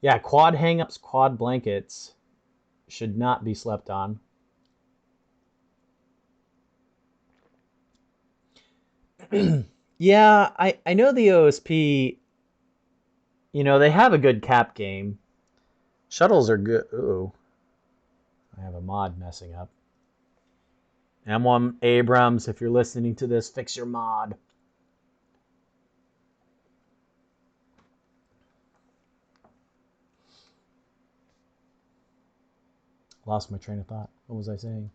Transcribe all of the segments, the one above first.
Yeah, quad hang-ups, quad blankets should not be slept on. Yeah, I know the OSP, they have a good cap game. Shuttles are good. Ooh, I have a mod messing up. M1 Abrams, if you're listening to this, fix your mod. Lost my train of thought. What was I saying?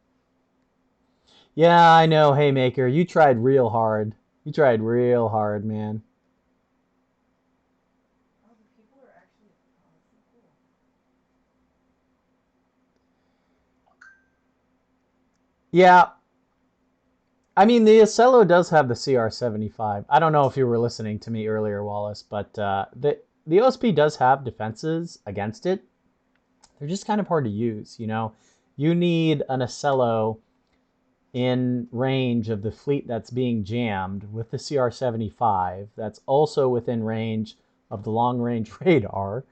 Yeah, I know, Haymaker. You tried real hard. You tried real hard, man. Oh, the people are actually. Oh, that's so cool. Yeah, I mean, the Acello does have the CR75. I don't know if you were listening to me earlier, Wallace, but the OSP does have defenses against it. They're just kind of hard to use, You need an Acello in range of the fleet that's being jammed with the CR75 that's also within range of the long range radar,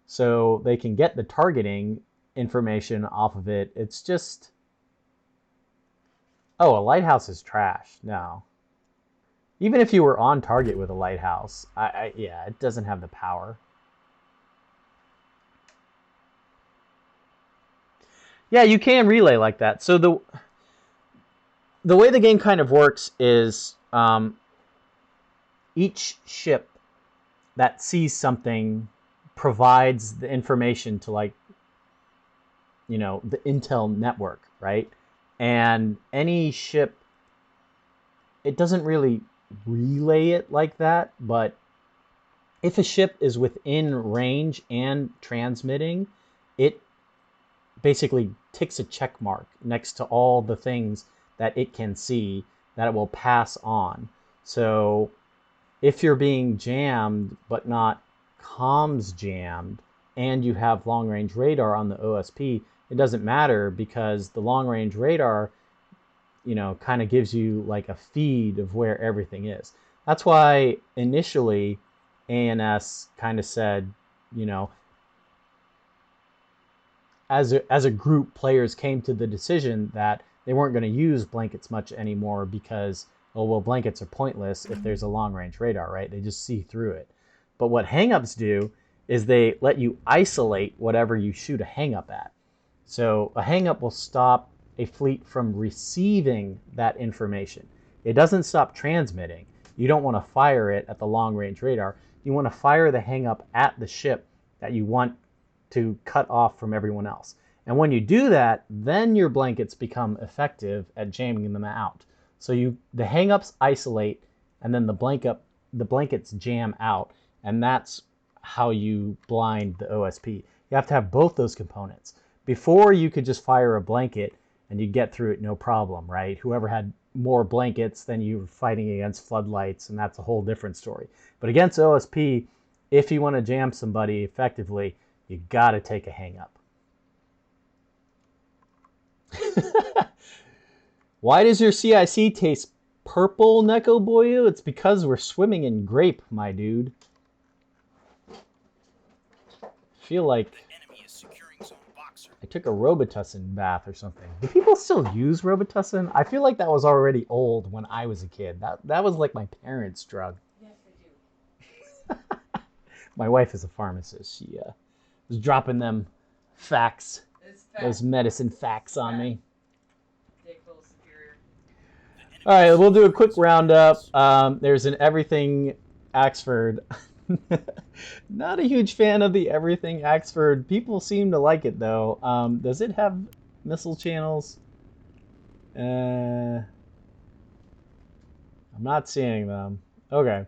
so they can get the targeting information off of it. It's just, oh, a lighthouse is trash. No. Even if you were on target with a lighthouse, yeah, it doesn't have the power. Yeah, you can relay like that. So the way the game kind of works is each ship that sees something provides the information to, like, the intel network, right? And any ship, it doesn't really relay it like that, but if a ship is within range and transmitting, it basically ticks a check mark next to all the things that it can see that it will pass on. So if you're being jammed but not comms jammed, and you have long range radar on the OSP, it doesn't matter because the long range radar, kind of gives you like a feed of where everything is. That's why initially ANS kind of said, you know, as a group, players came to the decision that they weren't going to use blankets much anymore because, oh well, blankets are pointless if there's a long range radar, right? They just see through it. But what hangups do is they let you isolate whatever you shoot a hangup at. So a hangup will stop a fleet from receiving that information. It doesn't stop transmitting. You don't want to fire it at the long range radar. You want to fire the hangup at the ship that you want to cut off from everyone else. And when you do that, then your blankets become effective at jamming them out. So the hangups isolate, and then the blankets jam out, and that's how you blind the OSP. You have to have both those components. Before, you could just fire a blanket and you'd get through it no problem, right? Whoever had more blankets, then you were fighting against floodlights, and that's a whole different story. But against OSP, if you want to jam somebody effectively, you gotta take a hang up. Why does your CIC taste purple, Neko Boyu? It's because we're swimming in grape, my dude. I feel like I took a Robitussin bath or something. Do people still use Robitussin? I feel like that was already old when I was a kid. That was like my parents' drug. Yes, they do. My wife is a pharmacist. She was dropping them facts, those medicine facts on me. Dayquil superior. All right, we'll do a quick roundup. There's an Everything Axford. Not a huge fan of the Everything Axford. People seem to like it, though. Does it have missile channels? I'm not seeing them. Okay.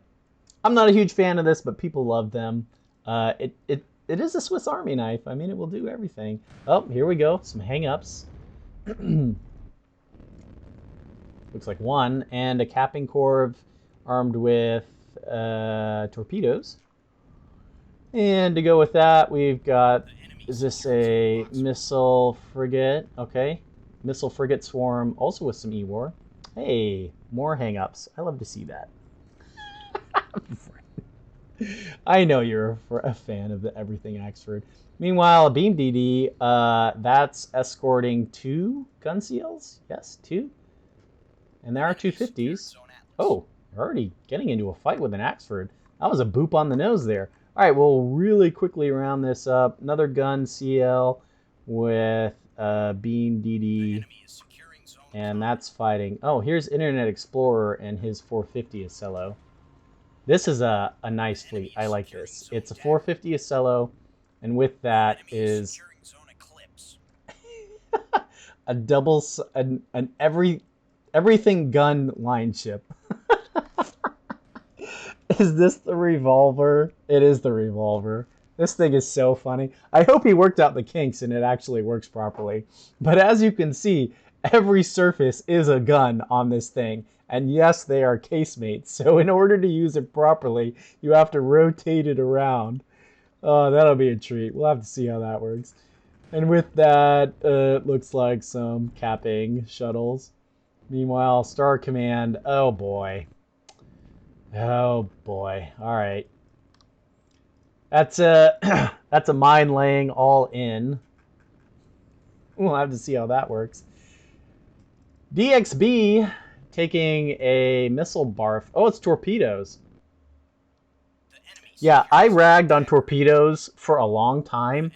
I'm not a huge fan of this, but people love them. It is a Swiss Army knife. I mean, it will do everything. Oh, here we go. Some hang-ups. Looks like one. And a capping corv armed with torpedoes. And to go with that, we've got, is this a missile frigate? Okay. Missile frigate swarm, also with some E-War. Hey, more hang-ups. I love to see that. I know you're a fan of the everything Axford. Meanwhile, a beam DD, that's escorting 2 gun seals. Yes, 2. And there are 250s. Oh, you're already getting into a fight with an Axford. That was a boop on the nose there. All right, we'll really quickly round this up. Another gun CL with beam DD. And that's fighting. Oh, here's Internet Explorer and his 450 Acello. This is a nice fleet. I like this. It's a 450 Acello, and with that is a double, an everything gun line ship. Is this the revolver? It is the revolver. This thing is so funny. I hope he worked out the kinks and it actually works properly. But as you can see, every surface is a gun on this thing. And yes, they are casemates. So in order to use it properly, you have to rotate it around. Oh, that'll be a treat. We'll have to see how that works. And with that, it looks like some capping shuttles. Meanwhile, Star Command, oh boy. Oh boy. All right. That's a that's a mine laying all in. We'll have to see how that works. DXB taking a missile barf. Oh, it's torpedoes. Yeah, I ragged on torpedoes for a long time,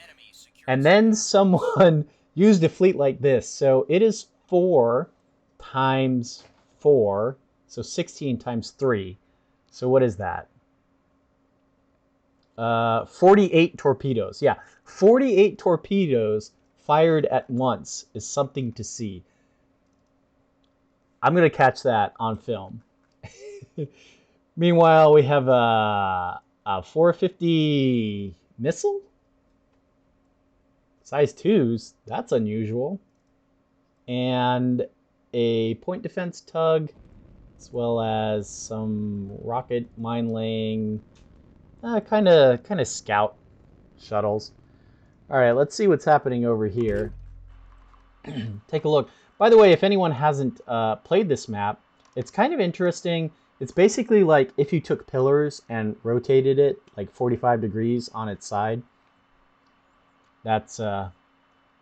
and then someone used a fleet like this. So it is 4 times 4, so 16 times 3. So what is that? 48 torpedoes. Yeah, 48 torpedoes fired at once is something to see. I'm going to catch that on film. Meanwhile, we have a 450 missile. Size 2s. That's unusual. And a point defense tug, as well as some rocket mine laying, kind of scout shuttles. All right, let's see what's happening over here. Take a look. By the way, if anyone hasn't played this map, it's kind of interesting. It's basically like if you took pillars and rotated it like 45 degrees on its side. That's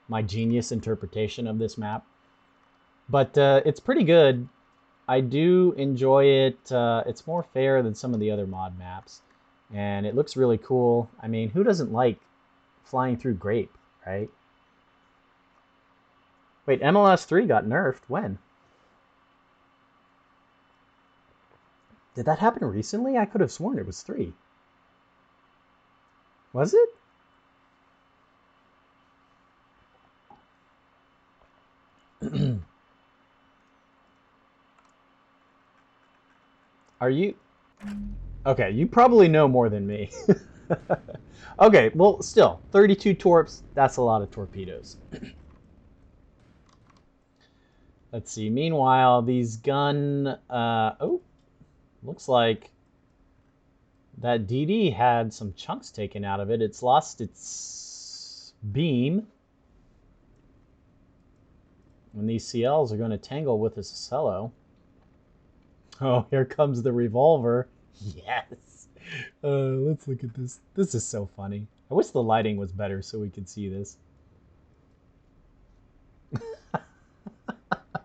my genius interpretation of this map. But it's pretty good. I do enjoy it. It's more fair than some of the other mod maps. And it looks really cool. I mean, who doesn't like flying through grape, right? Wait, MLS 3 got nerfed. When? Did that happen recently? I could have sworn it was 3. Was it? Are you... Okay, you probably know more than me. Okay, well, still, 32 torps, that's a lot of torpedoes. Let's see, meanwhile, these gun... oh, looks like that DD had some chunks taken out of it. It's lost its beam. And these CLs are going to tangle with this Acello. Oh, here comes the revolver. Yes. Let's look at this. This is so funny. I wish the lighting was better so we could see this.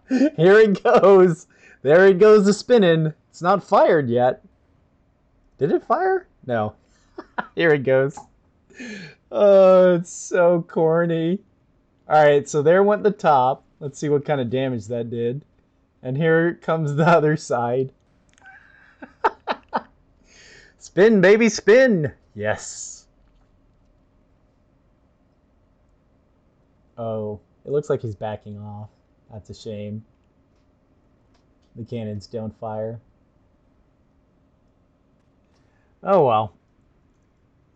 Here it goes. There it goes, the spinning. It's not fired yet. Did it fire? No. Here it goes. Oh, it's so corny. All right, so there went the top. Let's see what kind of damage that did. And here comes the other side. Spin, baby, spin. Yes. Oh, it looks like he's backing off. That's a shame. The cannons don't fire. Oh well.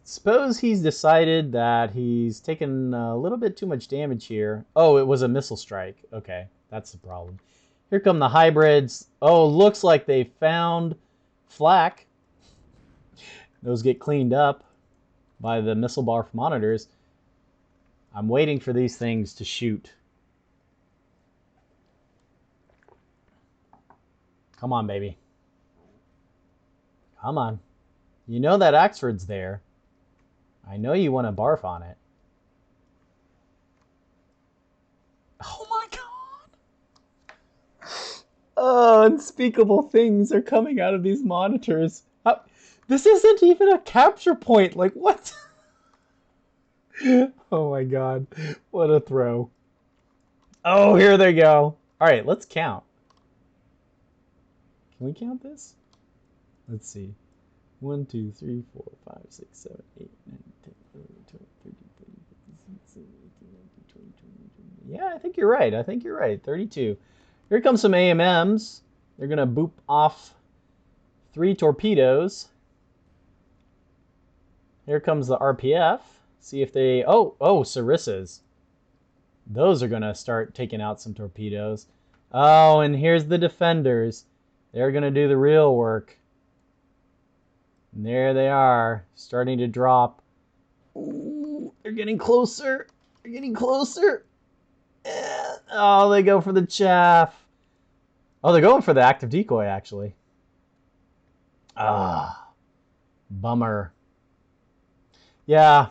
Suppose he's decided that he's taken a little bit too much damage here. Oh, it was a missile strike. Okay, that's the problem. Here come the hybrids. Oh, looks like they found flak. Those get cleaned up by the missile barf monitors. I'm waiting for these things to shoot. Come on, baby. Come on. You know that Axford's there. I know you want to barf on it. Oh my god! Oh, unspeakable things are coming out of these monitors. This isn't even a capture point. Like, what? Oh my god. What a throw. Oh, here they go. All right, let's count. Can we count this? Let's see. 1, 2, 3, 4, 5, 6, 7, 8, 9, 10, 11, 12, 13, 14, 15, 16, 17, 18, 19, 20, 21, 22. Yeah, I think you're right. I think you're right. 32. Here comes some AMMs. They're going to boop off 3 torpedoes. Here comes the RPF. See if they... Oh, Sarissas. Those are going to start taking out some torpedoes. Oh, and here's the defenders. They're going to do the real work. And there they are, starting to drop. Ooh, they're getting closer. They're getting closer. Oh, they go for the chaff. Oh, they're going for the active decoy, actually. Ah, bummer. Yeah.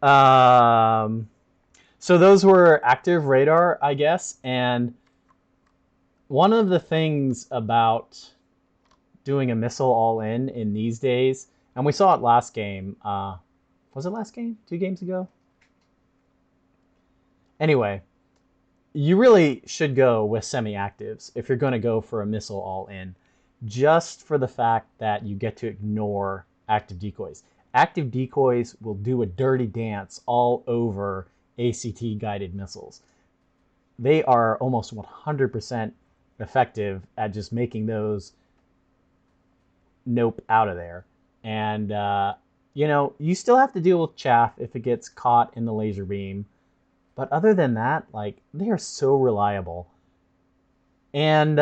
So those were active radar, I guess. And one of the things about doing a missile all in these days, and we saw it last game. Was it last game? 2 games ago? Anyway, you really should go with semi-actives if you're going to go for a missile all in, just for the fact that you get to ignore active decoys. Active decoys will do a dirty dance all over ACT guided missiles. They are almost 100% effective at just making those nope out of there. And, you still have to deal with chaff if it gets caught in the laser beam. But other than that, like, they are so reliable. And,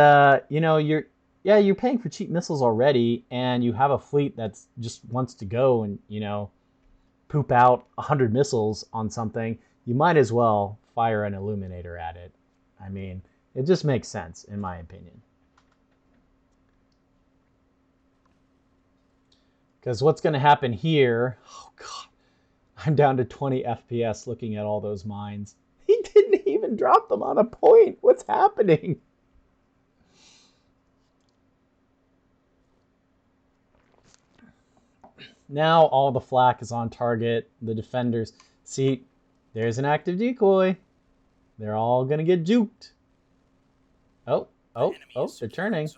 you're paying for cheap missiles already, and you have a fleet that's just wants to go and, poop out 100 missiles on something. You might as well fire an illuminator at it. I mean, it just makes sense, in my opinion. Because what's going to happen here... Oh, God. I'm down to 20 FPS looking at all those mines. He didn't even drop them on a point. What's happening? Now all the flak is on target. The defenders... See, there's an active decoy. They're all going to get juked. Oh, they're turning.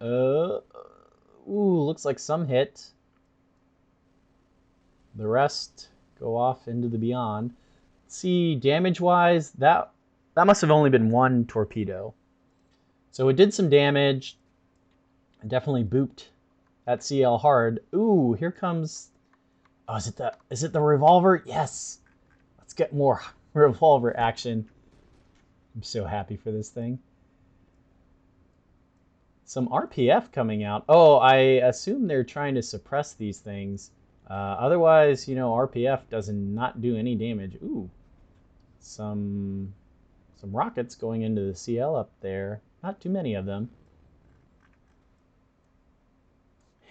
Ooh, looks like some hit. The rest go off into the beyond. See, damage-wise, that must have only been 1 torpedo. So it did some damage. It definitely booped that CL hard. Ooh, here comes... Oh, is it the revolver? Yes! Let's get more revolver action. I'm so happy for this thing. Some RPF coming out. Oh, I assume they're trying to suppress these things. Otherwise, RPF does not do any damage. Ooh, some rockets going into the CL up there. Not too many of them.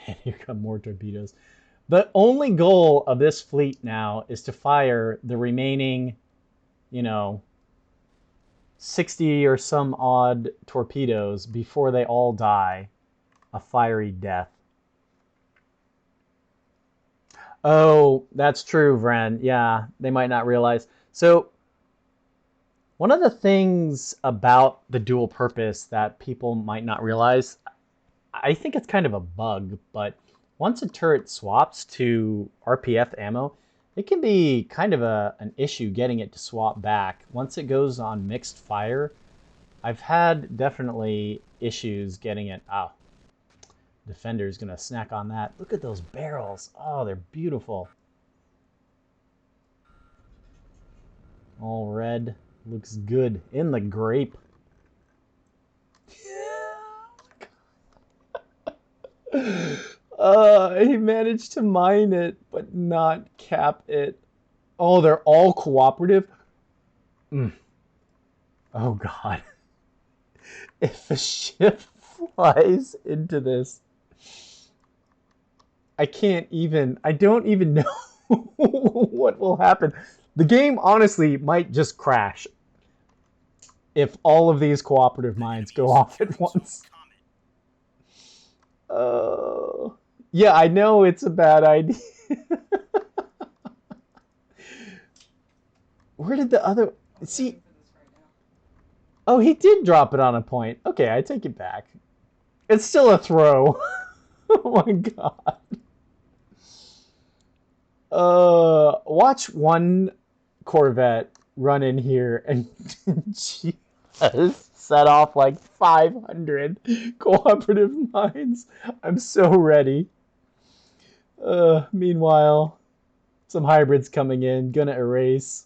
And here come more torpedoes. The only goal of this fleet now is to fire the remaining, 60 or some odd torpedoes before they all die a fiery death. Oh, that's true, Vren. Yeah, they might not realize. So one of the things about the dual purpose that people might not realize, I think it's kind of a bug, but once a turret swaps to RPF ammo, it can be kind of an issue getting it to swap back. Once it goes on mixed fire, I've had definitely issues getting it. Oh, Defender's gonna snack on that. Look at those barrels. Oh, they're beautiful. All red. Looks good. In the grape. He managed to mine it, but not cap it. Oh, they're all cooperative? Oh, God. If a ship flies into this, I can't even. I don't even know what will happen. The game honestly might just crash if all of these cooperative mines go off at once. Yeah, I know it's a bad idea. Where did the other... I'm See, looking for this right now. oh, he did drop it on a point. Okay, I take it back. It's still a throw. Oh my god. Watch one Corvette run in here and just set off like 500 cooperative mines. I'm so ready. Meanwhile, some hybrids coming in, gonna erase.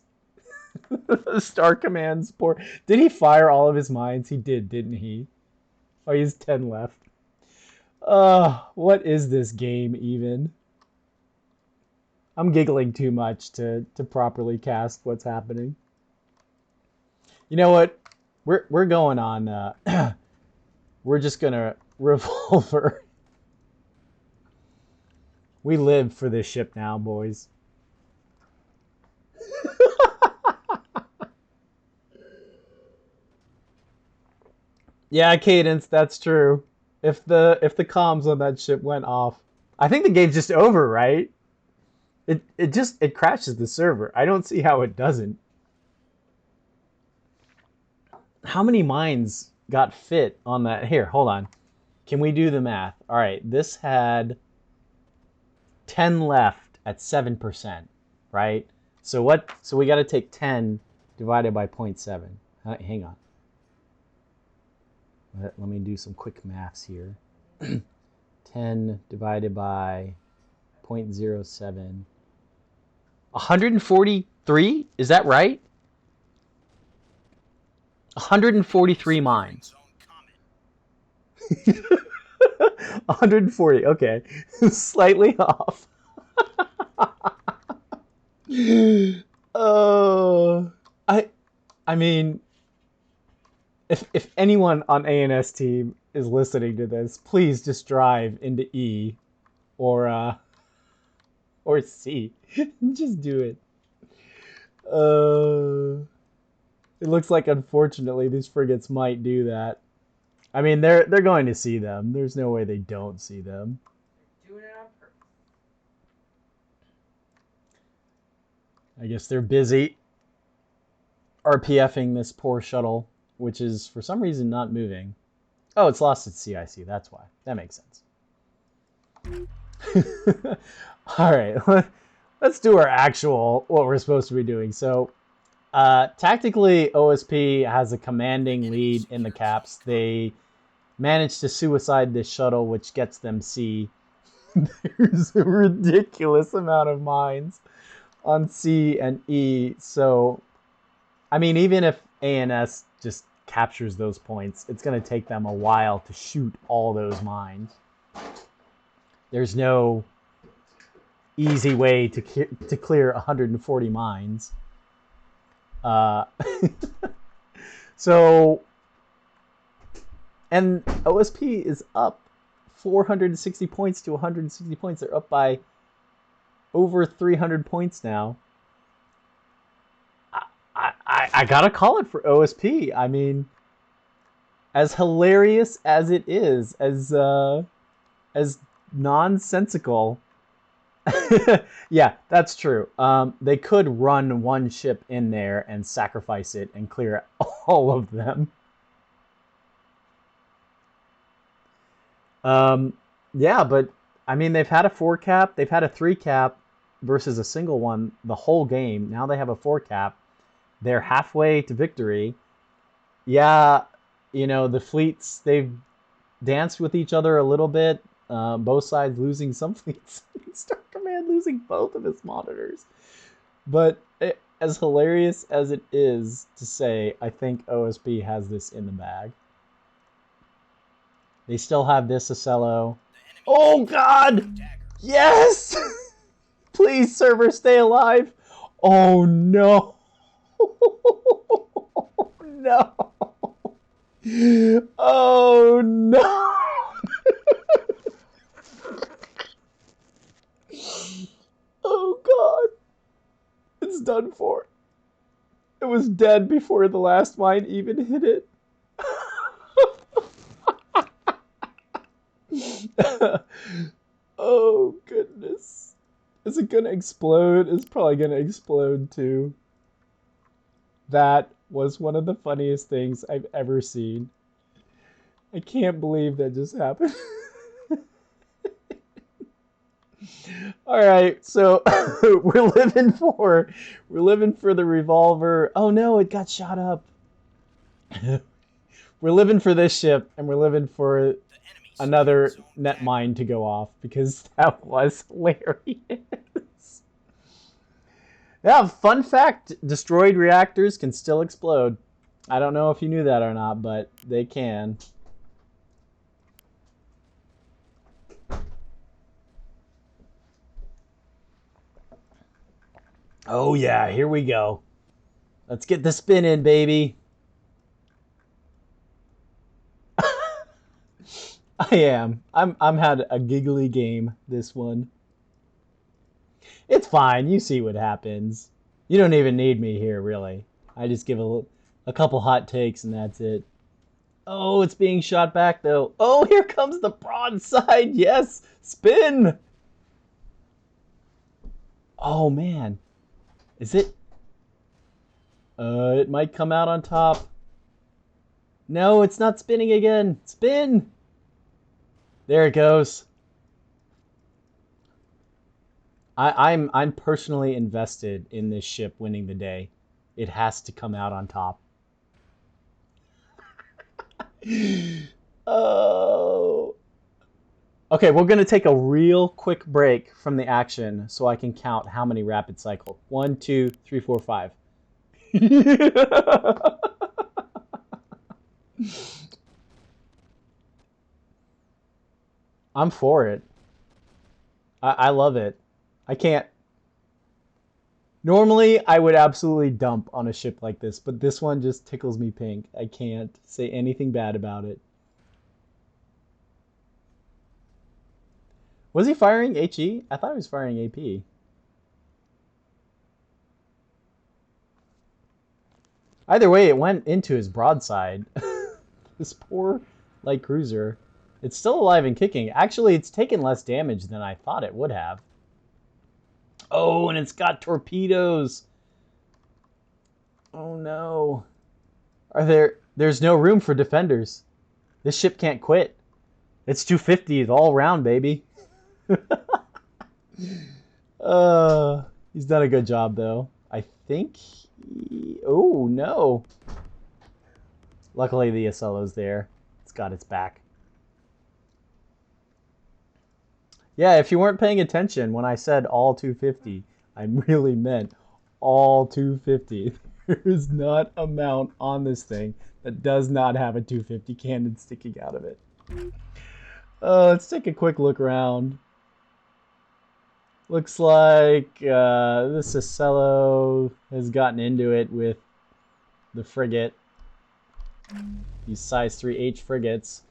Star Command's poor. Did he fire all of his mines? He did, didn't he? Oh, he has 10 left. What is this game even? I'm giggling too much to properly cast what's happening. You know what? We're going on. We're just gonna revolver. We live for this ship now, boys. Yeah, Cadence, that's true. If the comms on that ship went off, I think the game's just over, right? It crashes the server. I don't see how it doesn't. How many mines got fit on that? Here, hold on. Can we do the math? All right, this had 10 left at 7%, right? So what? So we got to take 10 divided by 0.7. Hang on. Let me do some quick maths here. 10 divided by 0.07. 143? Is that right? 143 mines. 140. Okay, slightly off. Oh, I mean, if anyone on ANS team is listening to this, please just drive into E or C. Just do it. It looks like unfortunately these frigates might do that. I mean, they're going to see them. There's no way they don't see them. They're doing it on purpose. I guess they're busy RPFing this poor shuttle, which is for some reason not moving. Oh, it's lost its CIC. That's why. That makes sense. All right, let's do our actual what we're supposed to be doing. So, tactically, OSP has a commanding lead in the caps. They managed to suicide this shuttle, which gets them C. There's a ridiculous amount of mines on C and E. So, I mean, even if ANS just captures those points, it's going to take them a while to shoot all those mines. There's no easy way to clear 140 mines. So, and OSP is up 460 points to 160 points. They're up by over 300 points now. I gotta call it for OSP. I mean, as hilarious as it is, as nonsensical. Yeah, that's true. They could run one ship in there and sacrifice it and clear all of them. Yeah, but I mean, they've had a 4 cap, they've had a 3 cap versus a single one the whole game. Now they have a 4 cap. They're halfway to victory. Yeah, you know, the fleets, they've danced with each other a little bit. Both sides losing some fleets. Star Command losing both of his monitors. But as hilarious as it is to say, I think OSP has this in the bag. They still have this Acello. Oh, God! Yes! Please, server, stay alive. Oh, no. No. Oh, no. Oh god. It's done for. It was dead before the last mine even hit it. Oh goodness. Is it gonna explode? It's probably gonna explode too. That was one of the funniest things I've ever seen. I can't believe that just happened. All right, so we're living for the revolver. Oh no, it got shot up. We're living for this ship, and we're living for another net mine to go off because that was hilarious. Yeah, fun fact: destroyed reactors can still explode. I don't know if you knew that or not, but they can. Oh yeah, here we go. Let's get the spin in, baby. I am. I'm had a giggly game this one. It's fine. You see what happens. You don't even need me here, really. I just give a couple hot takes and that's it. Oh, it's being shot back though. Oh, here comes the broadside. Yes, spin. Oh man, is it? It might come out on top. No, it's not spinning again. Spin. There it goes. I'm personally invested in this ship winning the day. It has to come out on top. Oh. Okay, we're gonna take a real quick break from the action so I can count how many rapid cycle. 1, 2, 3, 4, 5. I'm for it. I love it. I can't. Normally, I would absolutely dump on a ship like this, but this one just tickles me pink. I can't say anything bad about it. Was he firing HE? I thought he was firing AP. Either way, it went into his broadside. This poor light cruiser. It's still alive and kicking. Actually, it's taken less damage than I thought it would have. Oh, and it's got torpedoes. Oh no. There's no room for defenders. This ship can't quit. It's 250 all round, baby. He's done a good job though. I think oh no. Luckily the Acello's there. It's got its back. Yeah, if you weren't paying attention when I said all 250, I really meant all 250. There is not a mount on this thing that does not have a 250 cannon sticking out of it. Let's take a quick look around. Looks like this Acello has gotten into it with the frigate. These size 3H frigates.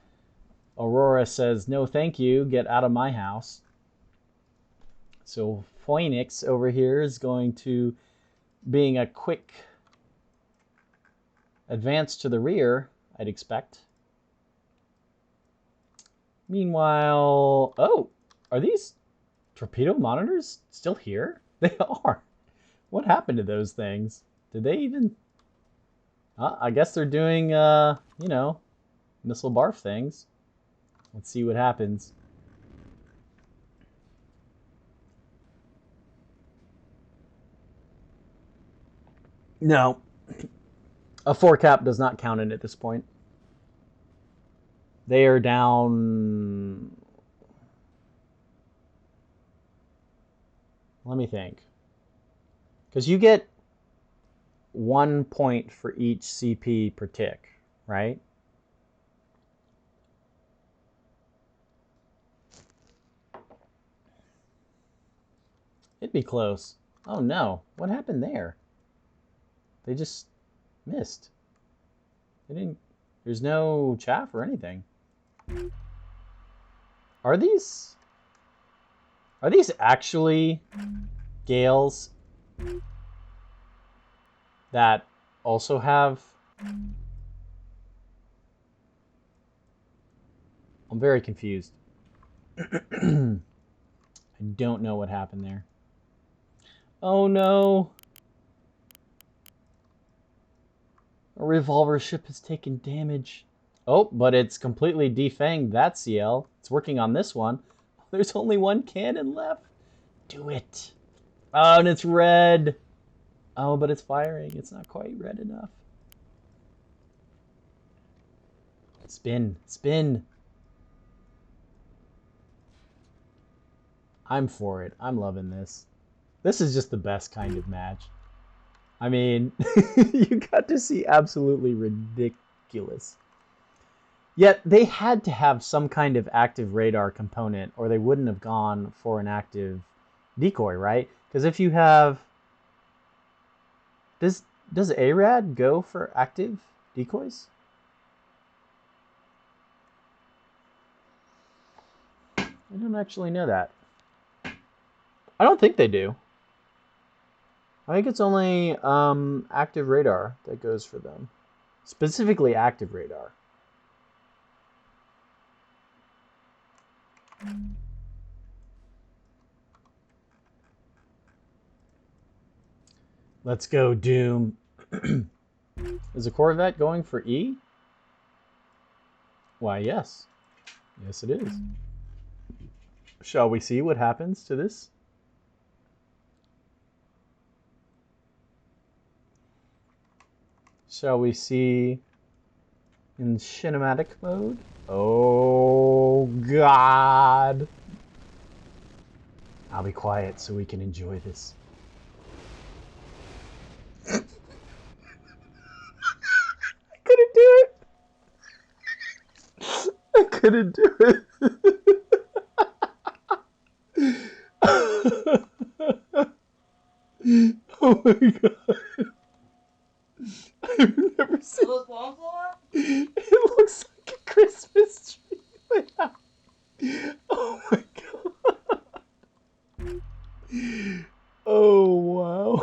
Aurora says, no thank you, get out of my house. So Phoenix over here is going to, being a quick advance to the rear, I'd expect. Meanwhile, oh, are these torpedo monitors still here? They are. What happened to those things? Did they even... I guess they're doing, you know, missile barf things. Let's see what happens. No. A 4 cap does not count in at this point. They are down... Let me think. Because you get 1 point for each CP per tick, right? It'd be close. Oh no, what happened there? They just missed. They didn't... There's no chaff or anything. Are these... Are these actually Gales that also have... I'm very confused. I don't know what happened there. Oh no! A revolver ship has taken damage. Oh, but it's completely defanged that CL. It's working on this one. There's only one cannon left. Do it. Oh, and it's red. Oh, but it's firing. It's not quite red enough. Spin. Spin. I'm for it. I'm loving this. This is just the best kind of match. I mean, you got to see absolutely ridiculous. Yet they had to have some kind of active radar component or they wouldn't have gone for an active decoy, right? Because if you have... Does ARAD go for active decoys? I don't actually know that. I don't think they do. I think it's only active radar that goes for them. Specifically active radar. Let's go, Doom. Is a Corvette going for E? Why, yes. Yes, it is. Shall we see what happens to this? Shall we see in cinematic mode? Oh, God. I'll be quiet so we can enjoy this. I couldn't do it. I couldn't do it. Oh my God. I've never seen... Those won't blow up? It looks like a Christmas tree. Oh my God. Oh wow.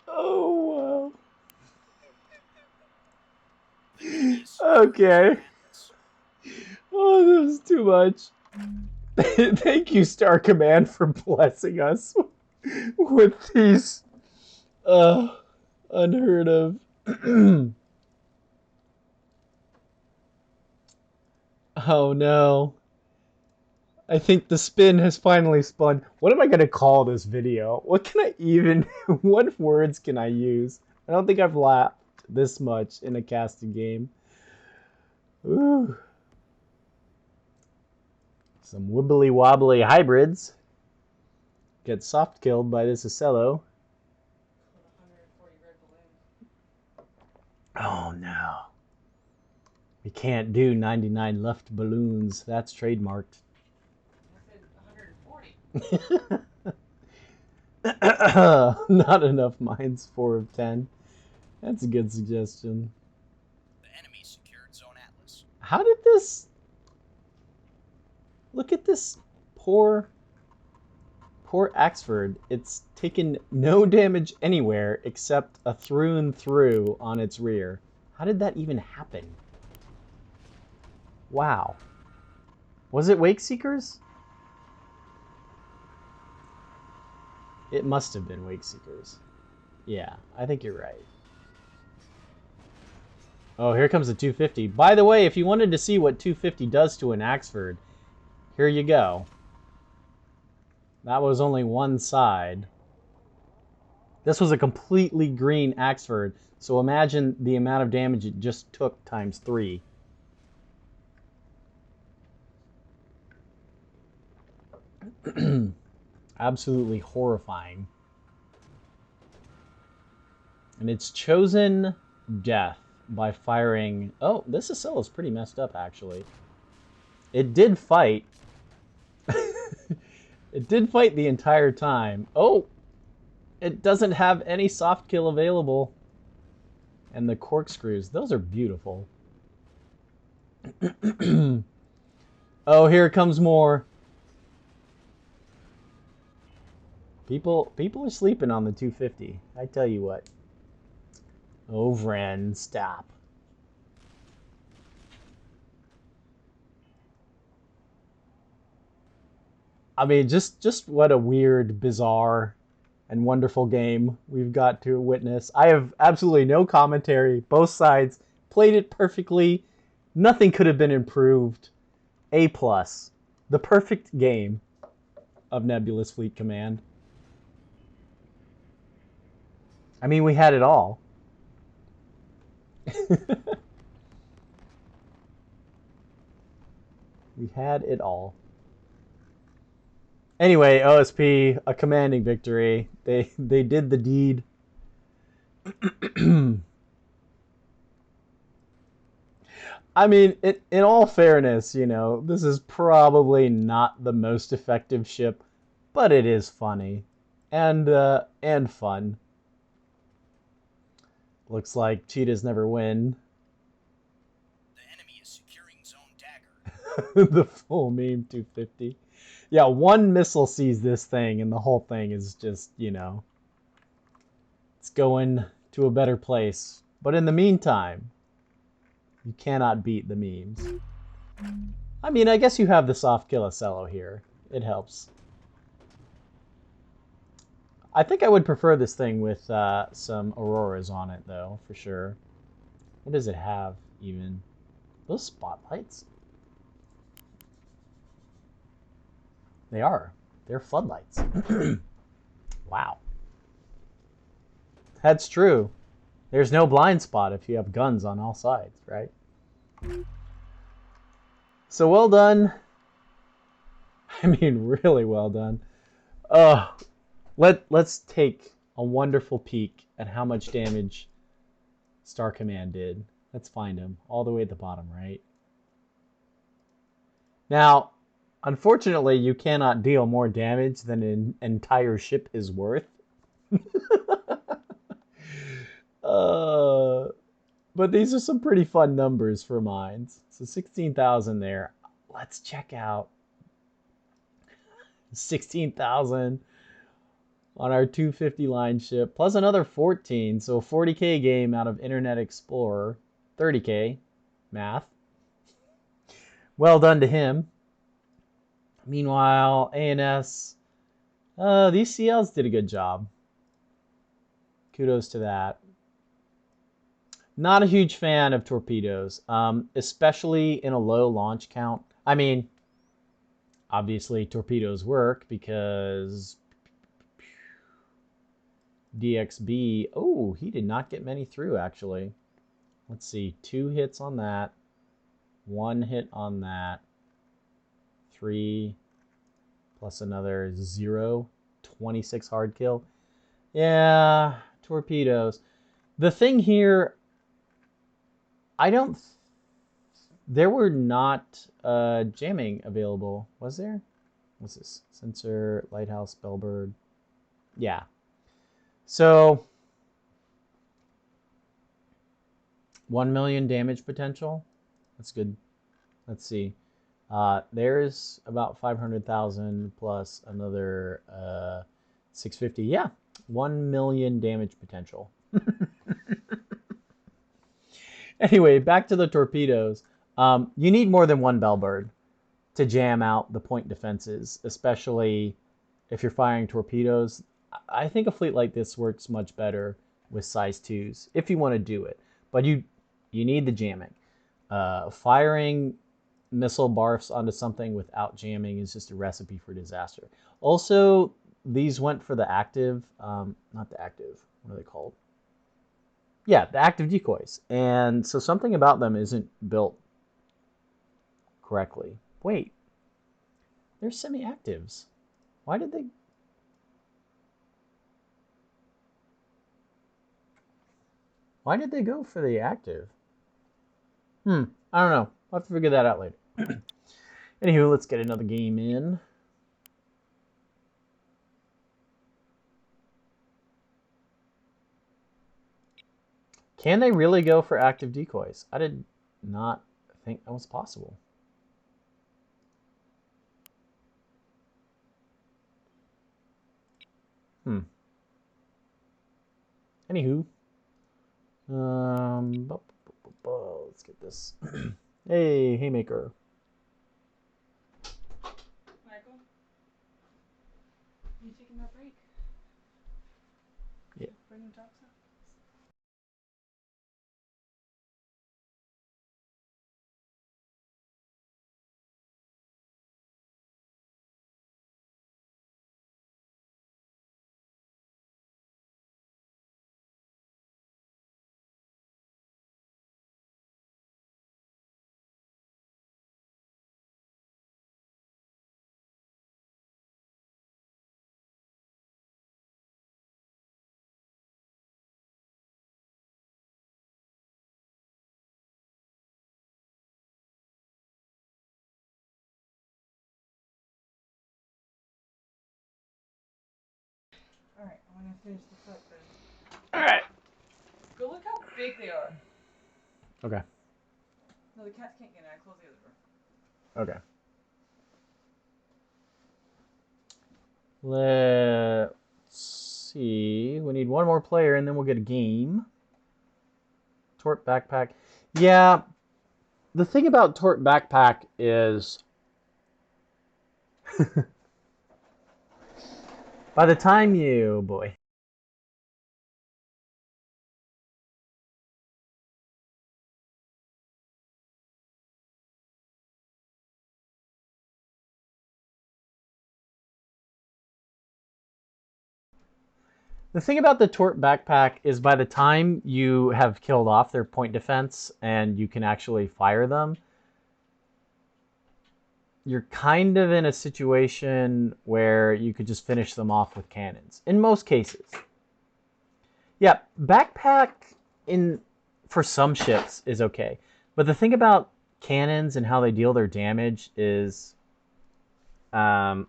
Oh wow. Okay. Oh, this is too much. Thank you, Star Command, for blessing us with these unheard of. Oh no. I think the spin has finally spun. What am I going to call this video? What can I even... What words can I use? I don't think I've laughed this much in a casting game. Ooh. Some wibbly wobbly hybrids get soft killed by this Ocello. Oh no. We can't do 99 left balloons. That's trademarked. I said 140. Not enough mines, 4 of 10. That's a good suggestion. The enemy secured Zone Atlas. How did this... Look at this poor Axford. It's taken no damage anywhere except a through and through on its rear. How did that even happen? Wow. Was it Wake Seekers? It must have been Wake Seekers. Yeah, I think you're right. Oh, here comes the 250. By the way, if you wanted to see what 250 does to an Axford, here you go. That was only one side. This was a completely green Axford, so imagine the amount of damage it just took times 3. Absolutely horrifying. And it's chosen death by firing... Oh, this Ocello is pretty messed up, actually. It did fight. It did fight the entire time. Oh! It doesn't have any soft kill available. And the corkscrews, those are beautiful. Oh, here comes more. People are sleeping on the 250. I tell you what. Oh, Vren, stop. I mean, just what a weird, bizarre, and wonderful game we've got to witness. I have absolutely no commentary. Both sides played it perfectly. Nothing could have been improved. A+. The perfect game of Nebulous Fleet Command. I mean, we had it all. We had it all. Anyway, OSP, a commanding victory. They did the deed. I mean, in all fairness, you know, this is probably not the most effective ship, but it is funny and fun. Looks like cheetahs never win. The enemy is securing zone dagger. The full meme 250. Yeah, one missile sees this thing and the whole thing is just, you know, it's going to a better place. But in the meantime, you cannot beat the memes. I mean, I guess you have the soft kill Ocello here. It helps. I think I would prefer this thing with some Auroras on it, though, for sure. What does it have, even? Those spotlights? They are. They're floodlights. Wow. That's true. There's no blind spot if you have guns on all sides, right? So well done. I mean, really well done. Let's take a wonderful peek at how much damage Star Command did. Let's find him all the way at the bottom, right? Now, unfortunately, you cannot deal more damage than an entire ship is worth. But these are some pretty fun numbers for mines. So 16,000 there. Let's check out 16,000 on our 250 line ship, plus another 14. So a 40k game out of Internet Explorer. 30k. Math. Well done to him. Meanwhile, ANS, these CLs did a good job. Kudos to that. Not a huge fan of torpedoes, especially in a low launch count. I mean, obviously torpedoes work because DXB, oh, he did not get many through, actually. Let's see, 2 hits on that, 1 hit on that, 3 plus another 0, 26 hard kill. Yeah, torpedoes. The thing here, there were not jamming available, was there? What's this? Sensor, lighthouse, bellbird. Yeah. So 1 million damage potential. That's good. Let's see. There's about 500,000 plus another 650. Yeah, 1 million damage potential. Anyway, back to the torpedoes. You need more than one bellbird to jam out the point defenses, especially if you're firing torpedoes. I think a fleet like this works much better with size 2s if you want to do it. But you need the jamming. Firing missile barfs onto something without jamming is just a recipe for disaster. Also, these went for the active, not the active, what are they called? Yeah, the active decoys. And so something about them isn't built correctly. Wait, they're semi-actives. Why did they... Why did they go for the active? I don't know. I'll have to figure that out later. Anywho, let's get another game in. Can they really go for active decoys? I did not think that was possible. Anywho. Let's get this. Hey, Haymaker. Michael, you taking that break? Yeah. Bring the dogs up. Alright, I'm gonna finish the foot then. Alright. Go look how big they are. Okay. No, the cats can't get in. I close the other door. Okay. Let's see. We need one more player and then we'll get a game. Tort backpack. Yeah. The thing about Tort backpack is by the time you, boy. The thing about the Tort backpack is by the time you have killed off their point defense and you can actually fire them, you're kind of in a situation where you could just finish them off with cannons. In most cases. Yeah, backpack for some ships is okay. But the thing about cannons and how they deal their damage is by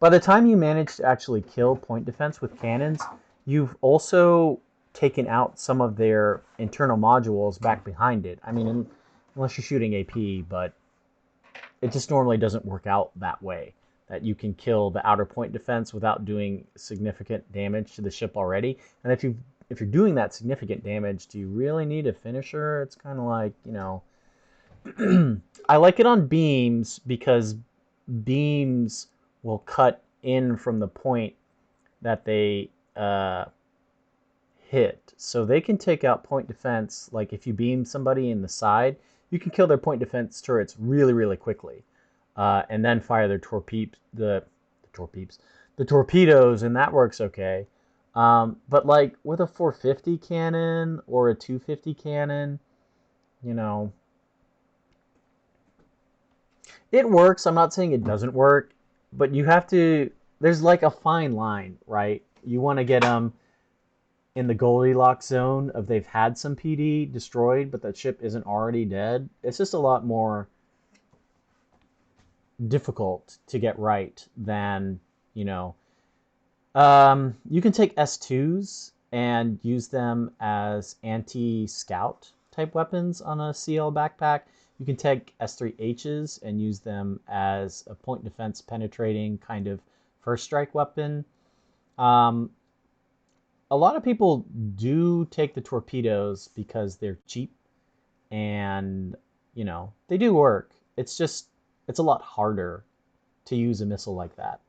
the time you manage to actually kill point defense with cannons, you've also taken out some of their internal modules back behind it. I mean, unless you're shooting AP, but it just normally doesn't work out that way. That you can kill the outer point defense without doing significant damage to the ship already. And if you're doing that significant damage, do you really need a finisher? It's kind of like, you know, I like it on beams because beams will cut in from the point that they hit. So they can take out point defense. Like if you beam somebody in the side, you can kill their point defense turrets really, really quickly. And then fire their the torpedoes, and that works okay. But like with a 450 cannon or a 250 cannon, you know, it works. I'm not saying it doesn't work, but you have to. There's like a fine line, right? You want to get them in the Goldilocks zone of they've had some PD destroyed, but that ship isn't already dead. It's just a lot more difficult to get right than, you know. You can take S2s and use them as anti-scout type weapons on a CL backpack. You can take S3Hs and use them as a point defense penetrating kind of first strike weapon. A lot of people do take the torpedoes because they're cheap and, you know, they do work. It's just, it's a lot harder to use a missile like that.